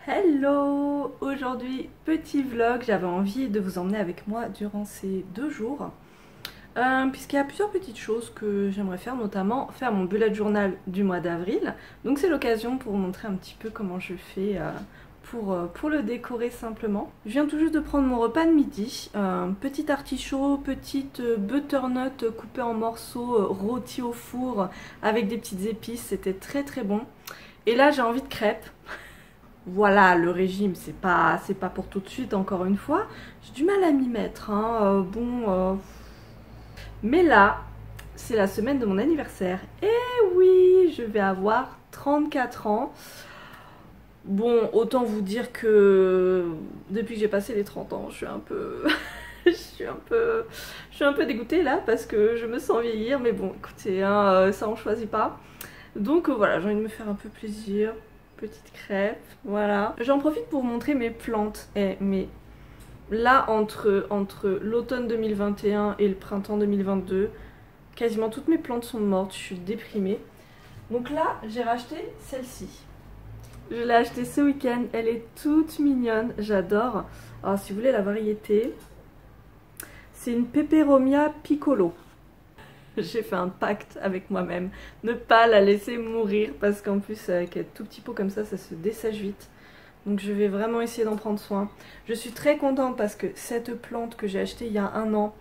Hello! Aujourd'hui, petit vlog, j'avais envie de vous emmener avec moi durant ces 2 jours. Puisqu'il y a plusieurs petites choses que j'aimerais faire, notamment faire mon bullet journal du mois d'avril. Donc c'est l'occasion pour vous montrer un petit peu comment je fais pour le décorer simplement. Je viens tout juste de prendre mon repas de midi. Petit artichaut, petite butternut coupée en morceaux, rôti au four avec des petites épices, c'était très très bon. Et là j'ai envie de crêpes. Voilà, le régime, c'est pas pour tout de suite, encore une fois. J'ai du mal à m'y mettre, hein. Mais là, c'est la semaine de mon anniversaire. Et oui, je vais avoir 34 ans. Bon, autant vous dire que depuis que j'ai passé les 30 ans, je suis un peu... je suis un peu dégoûtée là, parce que je me sens vieillir. Mais bon, écoutez, hein, ça on choisit pas. Donc voilà, j'ai envie de me faire un peu plaisir. Petite crêpe, voilà. J'en profite pour vous montrer mes plantes. Mais là, entre l'automne 2021 et le printemps 2022, quasiment toutes mes plantes sont mortes, je suis déprimée. Donc là, j'ai racheté celle-ci. Je l'ai achetée ce week-end, elle est toute mignonne, j'adore. Alors si vous voulez la variété, c'est une Peperomia Piccolo. J'ai fait un pacte avec moi-même, ne pas la laisser mourir parce qu'en plus avec un tout petit pot comme ça se dessèche vite. Donc je vais vraiment essayer d'en prendre soin. Je suis très contente parce que cette plante que j'ai achetée il y a 1 an,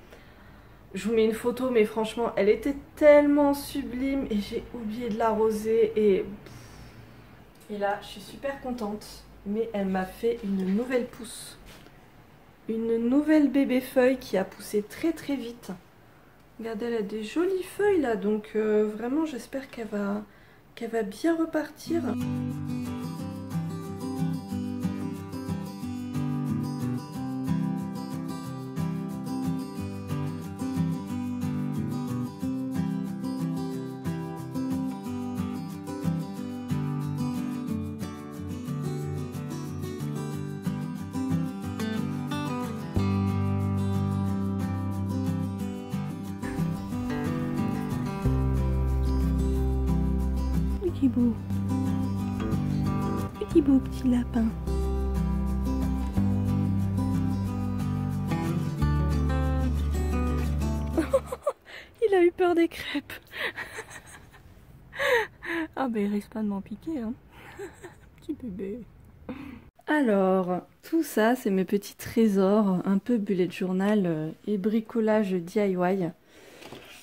je vous mets une photo mais franchement elle était tellement sublime et j'ai oublié de l'arroser et là je suis super contente. Mais elle m'a fait une nouvelle pousse. Une nouvelle bébé feuille qui a poussé très très vite. Regardez, elle a des jolies feuilles là, donc vraiment j'espère qu'elle va bien repartir. Petit beau petit lapin. Il a eu peur des crêpes. Ah ben il risque pas de m'en piquer, hein. Petit bébé. Alors, tout ça c'est mes petits trésors, un peu bullet journal et bricolage DIY.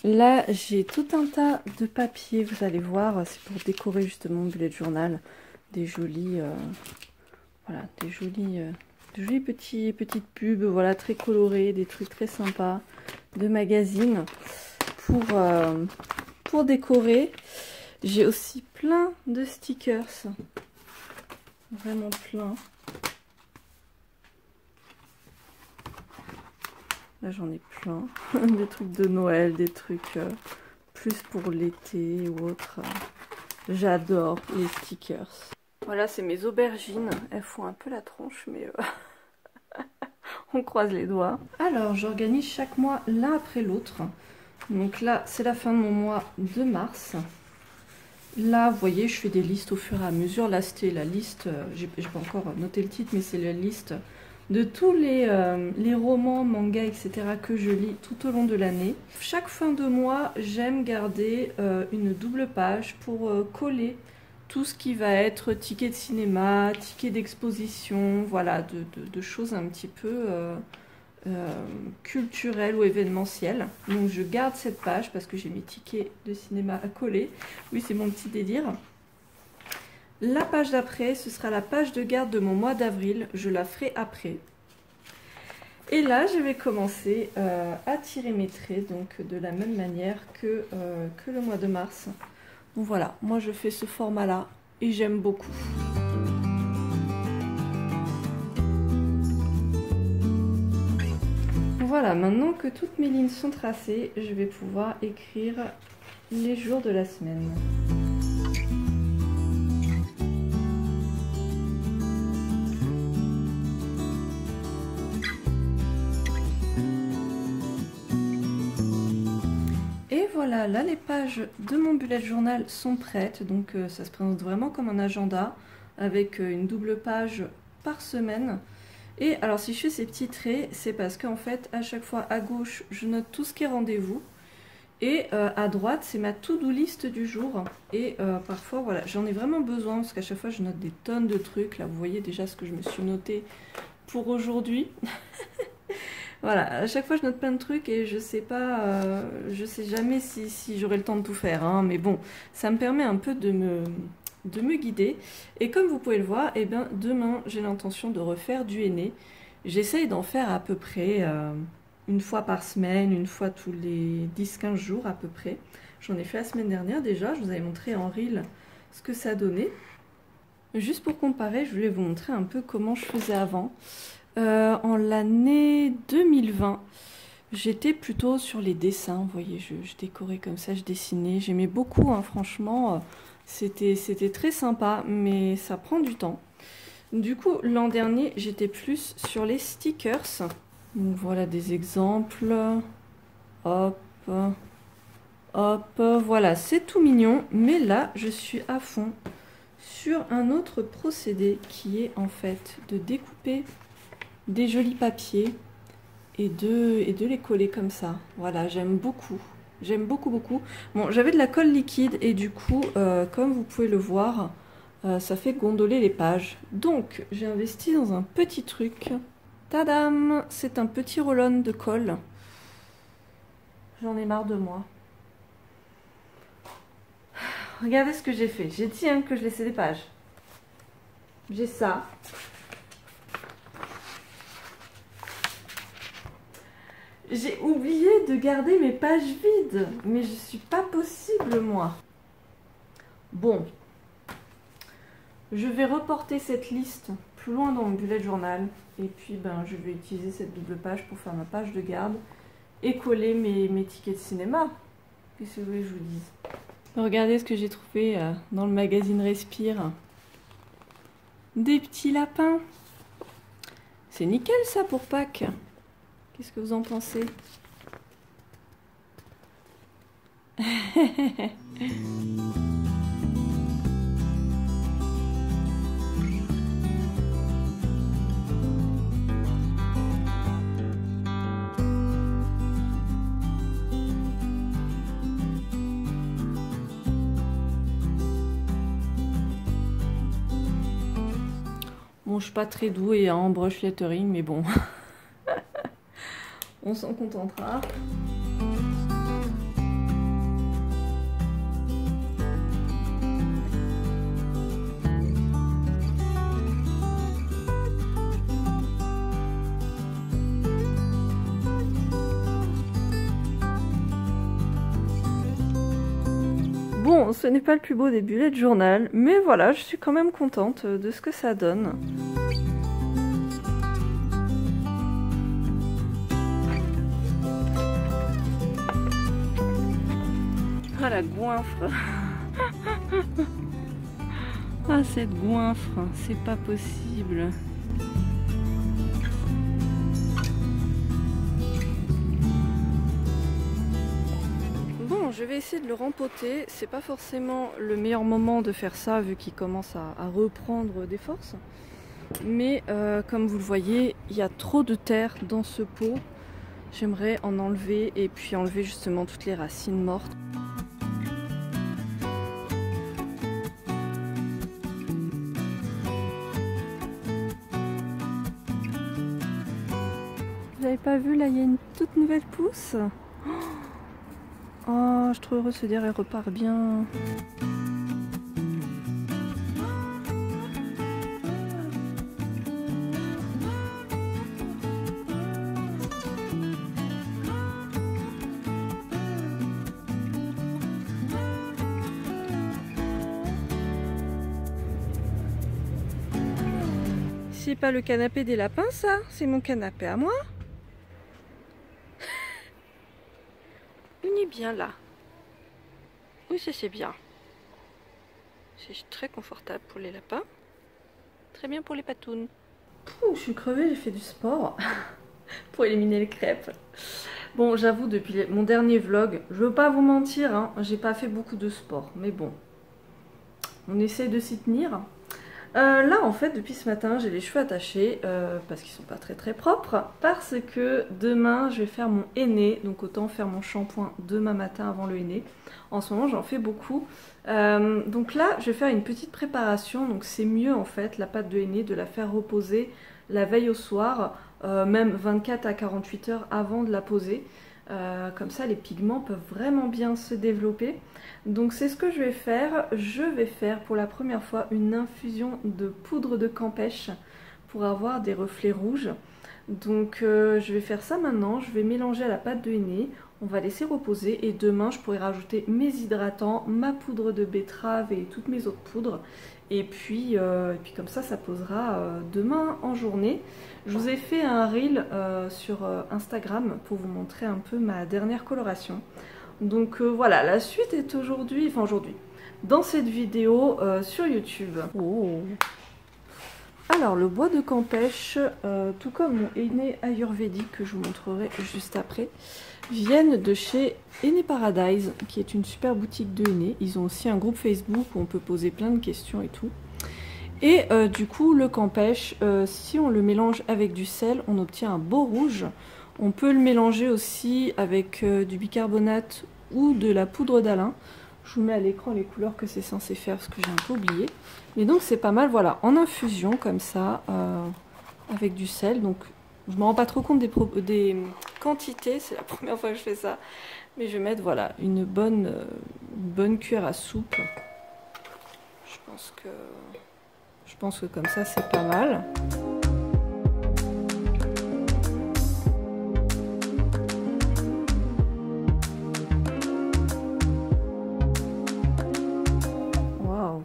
Là, j'ai tout un tas de papiers, vous allez voir, c'est pour décorer justement mon bullet journal. Des jolis, voilà, des jolis petites pubs, voilà, très colorées, des trucs très sympas, de magazines pour décorer. J'ai aussi plein de stickers, vraiment plein. Là j'en ai plein, des trucs de Noël, des trucs plus pour l'été ou autre. J'adore les stickers. Voilà, c'est mes aubergines, elles font un peu la tronche mais on croise les doigts. Alors j'organise chaque mois l'un après l'autre. Donc là c'est la fin de mon mois de mars. Là vous voyez je fais des listes au fur et à mesure. Là c'était la liste, j'ai pas encore noté le titre mais c'est la liste de tous les romans, mangas, etc. que je lis tout au long de l'année. Chaque fin de mois, j'aime garder une double page pour coller tout ce qui va être ticket de cinéma, ticket d'exposition, voilà, de choses un petit peu culturelles ou événementielles. Donc je garde cette page parce que j'ai mes tickets de cinéma à coller. Oui, c'est mon petit délire. La page d'après, ce sera la page de garde de mon mois d'avril. Je la ferai après. Et là, je vais commencer à tirer mes traits, donc de la même manière que le mois de mars. Donc voilà, moi je fais ce format-là et j'aime beaucoup. Voilà, maintenant que toutes mes lignes sont tracées, je vais pouvoir écrire les jours de la semaine. Et voilà, là les pages de mon bullet journal sont prêtes, donc ça se présente vraiment comme un agenda avec une double page par semaine. Et alors si je fais ces petits traits, c'est parce qu'en fait à chaque fois à gauche je note tout ce qui est rendez-vous et à droite c'est ma to-do list du jour. Et parfois voilà, j'en ai vraiment besoin parce qu'à chaque fois je note des tonnes de trucs. Là vous voyez déjà ce que je me suis noté pour aujourd'hui. Voilà, à chaque fois je note plein de trucs et je sais pas, je sais jamais si j'aurai le temps de tout faire, hein, mais bon, ça me permet un peu de me guider. Et comme vous pouvez le voir, eh bien, demain j'ai l'intention de refaire du henné. J'essaye d'en faire à peu près une fois par semaine, une fois tous les 10-15 jours à peu près. J'en ai fait la semaine dernière déjà, je vous avais montré en reel ce que ça donnait. Juste pour comparer, je voulais vous montrer un peu comment je faisais avant. En l'année 2020, j'étais plutôt sur les dessins, vous voyez, je décorais comme ça, je dessinais, j'aimais beaucoup, hein, franchement, c'était très sympa, mais ça prend du temps. Du coup, l'an dernier, j'étais plus sur les stickers, donc voilà des exemples, hop, hop, voilà, c'est tout mignon, mais là, je suis à fond sur un autre procédé qui est en fait de découper des jolis papiers et de les coller comme ça. Voilà, j'aime beaucoup. J'aime beaucoup, beaucoup. Bon, j'avais de la colle liquide et du coup, comme vous pouvez le voir, ça fait gondoler les pages. Donc, j'ai investi dans un petit truc. Tadam! C'est un petit roll-on de colle. J'en ai marre de moi. Regardez ce que j'ai fait. J'ai dit hein, que je laissais des pages. J'ai ça. J'ai oublié de garder mes pages vides, mais je suis pas possible moi. Bon, je vais reporter cette liste plus loin dans mon bullet journal et puis ben je vais utiliser cette double page pour faire ma page de garde et coller mes tickets de cinéma. Qu'est-ce que vous voulez que je vous dise? Regardez ce que j'ai trouvé dans le magazine Respire. Des petits lapins. C'est nickel ça pour Pâques. Qu'est-ce que vous en pensez? Bon, je suis pas très douée en brush lettering, mais bon. On s'en contentera. Bon, ce n'est pas le plus beau des bullets de journal, mais voilà, je suis quand même contente de ce que ça donne. Ah la goinfre. Ah cette goinfre, c'est pas possible. Bon, je vais essayer de le rempoter. C'est pas forcément le meilleur moment de faire ça vu qu'il commence à reprendre des forces. Mais comme vous le voyez, il y a trop de terre dans ce pot. J'aimerais en enlever et puis enlever justement toutes les racines mortes. Vous n'avez pas vu, là il y a une toute nouvelle pousse. Oh, je suis trop heureuse de se dire elle repart bien. C'est pas le canapé des lapins, ça? C'est mon canapé à moi. On est bien là. Oui, ça c'est bien. C'est très confortable pour les lapins. Très bien pour les patounes. Pouh, je suis crevée, j'ai fait du sport pour éliminer les crêpes. Bon, j'avoue, depuis mon dernier vlog, je veux pas vous mentir, hein, j'ai pas fait beaucoup de sport. Mais bon, on essaie de s'y tenir. Là en fait depuis ce matin j'ai les cheveux attachés parce qu'ils sont pas très propres, parce que demain je vais faire mon henné, donc autant faire mon shampoing demain matin avant le henné. En ce moment j'en fais beaucoup, donc là je vais faire une petite préparation, donc c'est mieux en fait la pâte de henné de la faire reposer la veille au soir, même 24 à 48 heures avant de la poser. Comme ça les pigments peuvent vraiment bien se développer. Donc c'est ce que je vais faire. Je vais faire pour la première fois une infusion de poudre de campeche pour avoir des reflets rouges. Donc je vais faire ça maintenant. Je vais mélanger à la pâte de henné. On va laisser reposer et demain je pourrai rajouter mes hydratants, ma poudre de betterave et toutes mes autres poudres. Et puis comme ça posera demain en journée. Je vous ai fait un reel sur Instagram pour vous montrer un peu ma dernière coloration. Donc voilà, la suite est aujourd'hui, dans cette vidéo sur YouTube. Oh. Alors le bois de campeche, tout comme mon henné ayurvédique que je vous montrerai juste après, viennent de chez Henné Paradise, qui est une super boutique de henné. Ils ont aussi un groupe Facebook où on peut poser plein de questions et tout. Et du coup le campeche, si on le mélange avec du sel, on obtient un beau rouge. On peut le mélanger aussi avec du bicarbonate ou de la poudre d'Alain. Je vous mets à l'écran les couleurs que c'est censé faire parce que j'ai un peu oublié. Mais donc c'est pas mal, voilà, en infusion comme ça, avec du sel. Donc je me rends pas trop compte des quantités, c'est la première fois que je fais ça. Mais je vais mettre, voilà, une bonne cuillère à soupe. Je pense que comme ça c'est pas mal.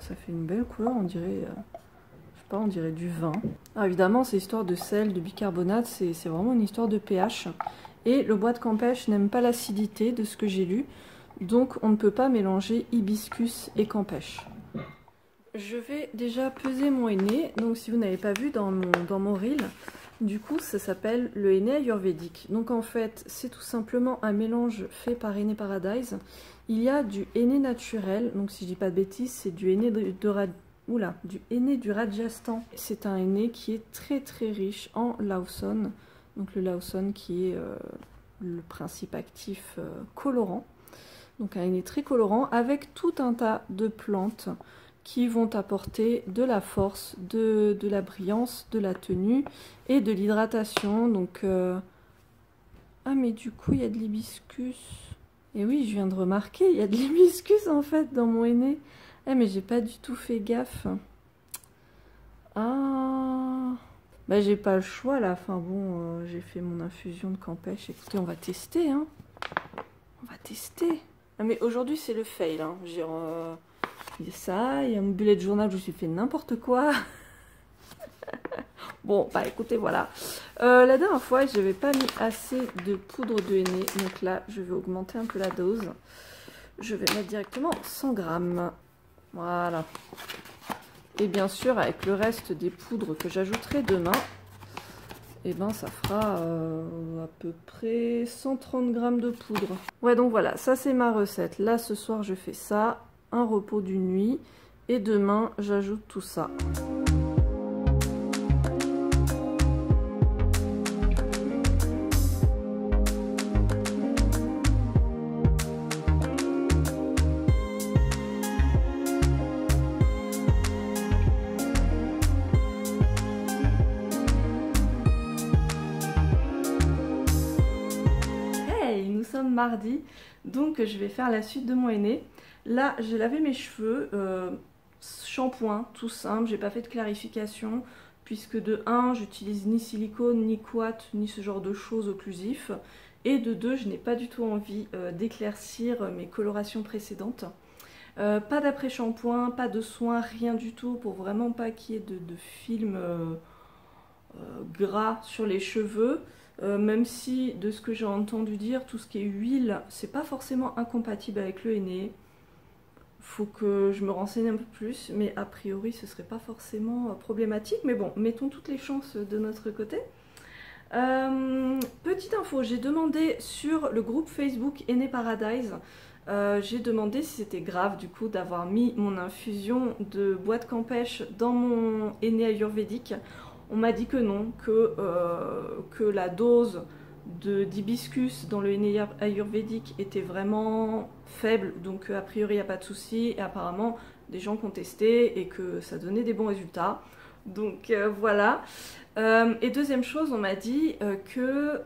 Ça fait une belle couleur, on dirait, je sais pas, on dirait du vin. Alors évidemment, c'est histoire de sel, de bicarbonate, c'est vraiment une histoire de pH. Et le bois de campeche n'aime pas l'acidité, de ce que j'ai lu, donc on ne peut pas mélanger hibiscus et campeche. Je vais déjà peser mon henné, donc si vous n'avez pas vu dans mon reel, du coup ça s'appelle le henné ayurvédique. Donc en fait, c'est tout simplement un mélange fait par Henné Paradise. Il y a du henné naturel, donc si je dis pas de bêtises, c'est du henné du Rajasthan. C'est un henné qui est très riche en lawson, donc le lawson qui est le principe actif colorant. Donc un henné très colorant avec tout un tas de plantes qui vont apporter de la force, de la brillance, de la tenue et de l'hydratation. Donc ah mais du coup il y a de l'hibiscus. Et oui, je viens de remarquer, il y a de l'hibiscus en fait dans mon henné. Eh mais j'ai pas du tout fait gaffe. Ah, bah j'ai pas le choix là. Enfin bon, j'ai fait mon infusion de campeche. Écoutez, on va tester, hein. On va tester. Ah mais aujourd'hui c'est le fail, hein. Il y a ça, il y a mon bullet journal où je me suis fait n'importe quoi. Bon, bah écoutez, voilà. La dernière fois, je n'avais pas mis assez de poudre de henné. Donc là, je vais augmenter un peu la dose. Je vais mettre directement 100 grammes. Voilà. Et bien sûr, avec le reste des poudres que j'ajouterai demain, et ben ça fera à peu près 130 grammes de poudre. Ouais, donc voilà, ça c'est ma recette. Là, ce soir, je fais ça, un repos d'une nuit. Et demain, j'ajoute tout ça. Mardi, donc je vais faire la suite de mon henné. Là j'ai lavé mes cheveux, shampoing tout simple, j'ai pas fait de clarification puisque de 1 j'utilise ni silicone ni couate ni ce genre de choses occlusif, et de 2 je n'ai pas du tout envie d'éclaircir mes colorations précédentes. Pas d'après shampoing, pas de soins, rien du tout, pour vraiment pas qu'il y ait de film gras sur les cheveux. Même si, de ce que j'ai entendu dire, tout ce qui est huile, c'est pas forcément incompatible avec le henné. Faut que je me renseigne un peu plus, mais a priori ce serait pas forcément problématique. Mais bon, mettons toutes les chances de notre côté. Petite info, j'ai demandé sur le groupe Facebook Henné Paradise j'ai demandé si c'était grave du coup d'avoir mis mon infusion de bois de campèche dans mon henné ayurvédique. On m'a dit que non, que la dose d'hibiscus dans le henné ayurvédique était vraiment faible, donc a priori il n'y a pas de souci, et apparemment des gens qui ont testé et que ça donnait des bons résultats. Donc voilà. Et deuxième chose, on m'a dit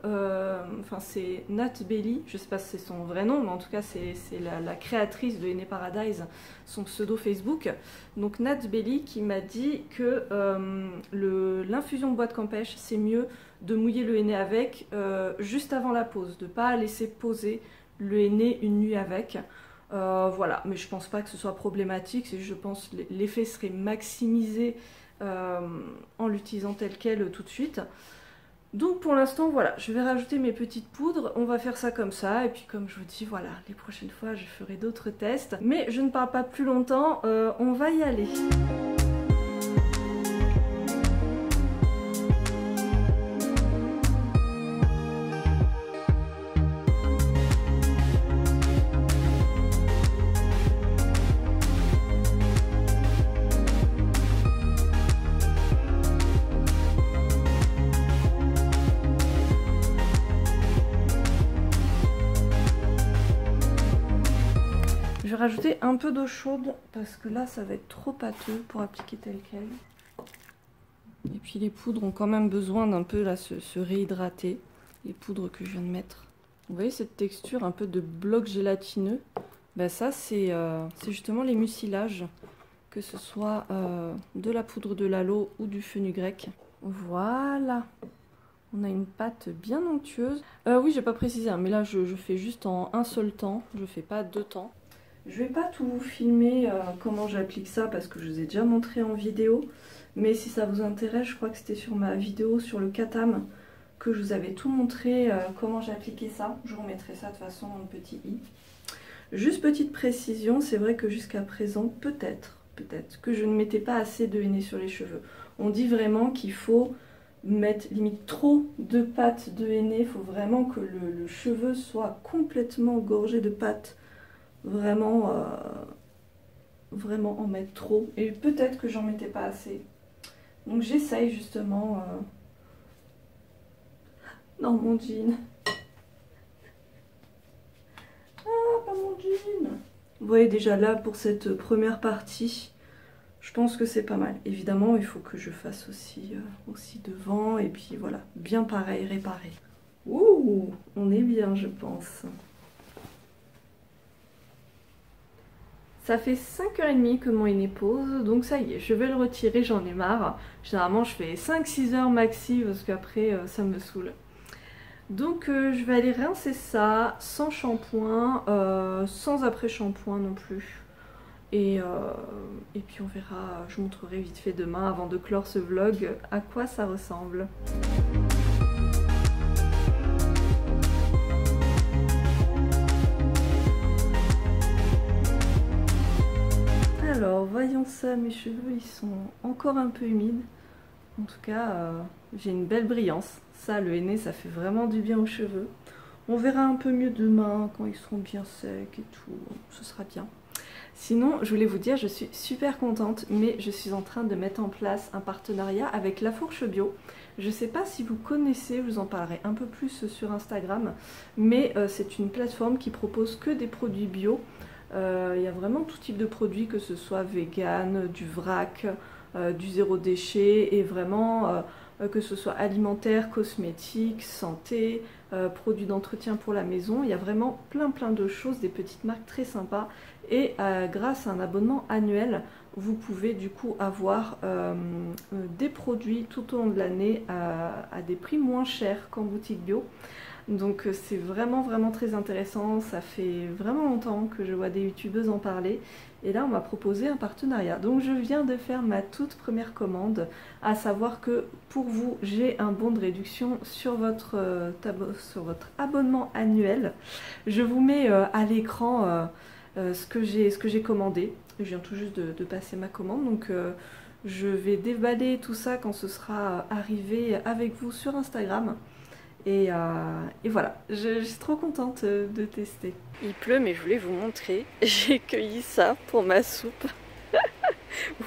enfin c'est Nat Belly, je sais pas si c'est son vrai nom, mais en tout cas c'est la créatrice de Henné Paradise, son pseudo Facebook. Donc Nat Belly qui m'a dit que l'infusion de bois de campèche, c'est mieux de mouiller le henné avec juste avant la pause, de pas laisser poser le henné une nuit avec. Voilà, mais je pense pas que ce soit problématique, je pense que l'effet serait maximisé en l'utilisant tel quel tout de suite. Donc pour l'instant voilà, je vais rajouter mes petites poudres, on va faire ça comme ça, et puis comme je vous dis, voilà, les prochaines fois je ferai d'autres tests. Mais je ne parle pas plus longtemps, on va y aller. Je vais rajouter un peu d'eau chaude parce que là ça va être trop pâteux pour appliquer tel quel. Et puis les poudres ont quand même besoin d'un peu là se réhydrater. Les poudres que je viens de mettre. Vous voyez cette texture un peu de bloc gélatineux? Ben ça c'est justement les mucilages, que ce soit de la poudre de l'aloe ou du fenugrec. Voilà. On a une pâte bien onctueuse. Oui, j'ai pas précisé, hein, mais là je fais juste en un seul temps, je fais pas deux temps. Je vais pas tout vous filmer comment j'applique ça parce que je vous ai déjà montré en vidéo. Mais si ça vous intéresse, je crois que c'était sur ma vidéo sur le katam que je vous avais tout montré comment j'appliquais ça. Je vous remettrai ça de toute façon dans le petit i. Juste petite précision, c'est vrai que jusqu'à présent, peut-être que je ne mettais pas assez de henné sur les cheveux. On dit vraiment qu'il faut mettre limite trop de pâte de henné. Il faut vraiment que le cheveu soit complètement gorgé de pâte. Vraiment en mettre trop, et peut-être que j'en mettais pas assez, donc j'essaye justement non, mon jean, pas mon jean. Vous voyez déjà là pour cette première partie, je pense que c'est pas mal. Évidemment il faut que je fasse aussi devant, et puis voilà, bien pareil, réparé. Ouh, on est bien je pense. Ça fait 5h30 que mon henné pose, donc ça y est, je vais le retirer, j'en ai marre. Généralement je fais 5-6 heures maxi parce qu'après ça me saoule. Donc je vais aller rincer ça sans shampoing, sans après-shampoing non plus. Et puis on verra, je vous montrerai vite fait demain avant de clore ce vlog à quoi ça ressemble. Alors voyons ça, mes cheveux ils sont encore un peu humides. En tout cas j'ai une belle brillance. Ça, le henné, ça fait vraiment du bien aux cheveux. On verra un peu mieux demain quand ils seront bien secs et tout, ce sera bien. Sinon, je voulais vous dire, je suis super contente, mais je suis en train de mettre en place un partenariat avec La Fourche Bio. Je ne sais pas si vous connaissez, je vous en parlerai un peu plus sur Instagram, mais c'est une plateforme qui propose que des produits bio. Il y a vraiment tout type de produits, que ce soit vegan, du vrac, du zéro déchet, et vraiment que ce soit alimentaire, cosmétique, santé, produits d'entretien pour la maison. Il y a vraiment plein de choses, des petites marques très sympas, et grâce à un abonnement annuel, vous pouvez du coup avoir des produits tout au long de l'année à des prix moins chers qu'en boutique bio. Donc c'est vraiment très intéressant, ça fait vraiment longtemps que je vois des youtubeuses en parler, et là on m'a proposé un partenariat. Donc je viens de faire ma toute première commande, à savoir que pour vous j'ai un bon de réduction sur votre abonnement annuel. Je vous mets à l'écran ce que j'ai commandé. Je viens tout juste de passer ma commande, donc je vais déballer tout ça quand ce sera arrivé avec vous sur Instagram. Et voilà, je suis trop contente de tester. Il pleut, mais je voulais vous montrer. J'ai cueilli ça pour ma soupe.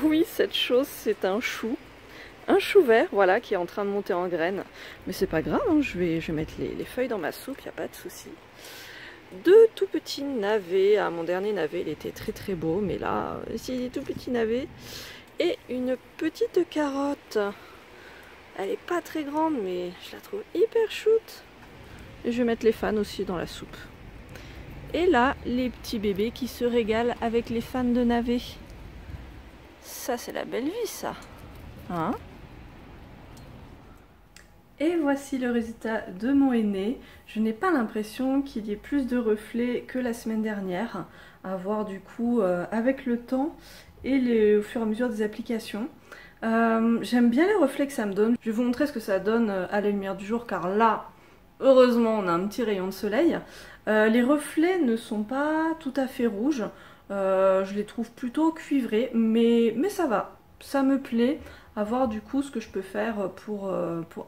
Oui, cette chose, c'est un chou. Un chou vert, voilà, qui est en train de monter en graines. Mais c'est pas grave, hein, je vais mettre les feuilles dans ma soupe, il n'y a pas de souci. Deux tout petits navets. Ah, mon dernier navet, il était très très beau, mais là, c'est des tout petits navets. Et une petite carotte. Elle est pas très grande, mais je la trouve hyper shoot. Et je vais mettre les fans aussi dans la soupe. Et là, les petits bébés qui se régalent avec les fans de navets. Ça, c'est la belle vie, ça. Hein? Et voici le résultat de mon henné. Je n'ai pas l'impression qu'il y ait plus de reflets que la semaine dernière, à voir du coup avec le temps et au fur et à mesure des applications. J'aime bien les reflets que ça me donne. Je vais vous montrer ce que ça donne à la lumière du jour, car là, heureusement, on a un petit rayon de soleil. Les reflets ne sont pas tout à fait rouges. Je les trouve plutôt cuivrés, mais ça va. Ça me plaît. À voir du coup ce que je peux faire pour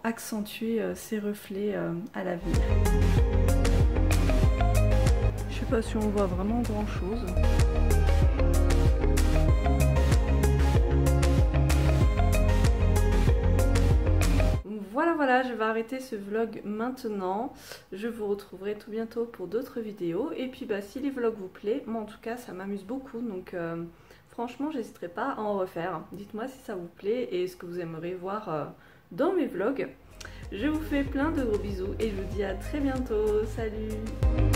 accentuer ces reflets à l'avenir. Je sais pas si on voit vraiment grand chose. Voilà, je vais arrêter ce vlog maintenant. Je vous retrouverai tout bientôt pour d'autres vidéos. Et puis si les vlogs vous plaisent, moi en tout cas ça m'amuse beaucoup. Donc franchement, j'hésiterai pas à en refaire. Dites-moi si ça vous plaît et ce que vous aimeriez voir dans mes vlogs. Je vous fais plein de gros bisous et je vous dis à très bientôt. Salut!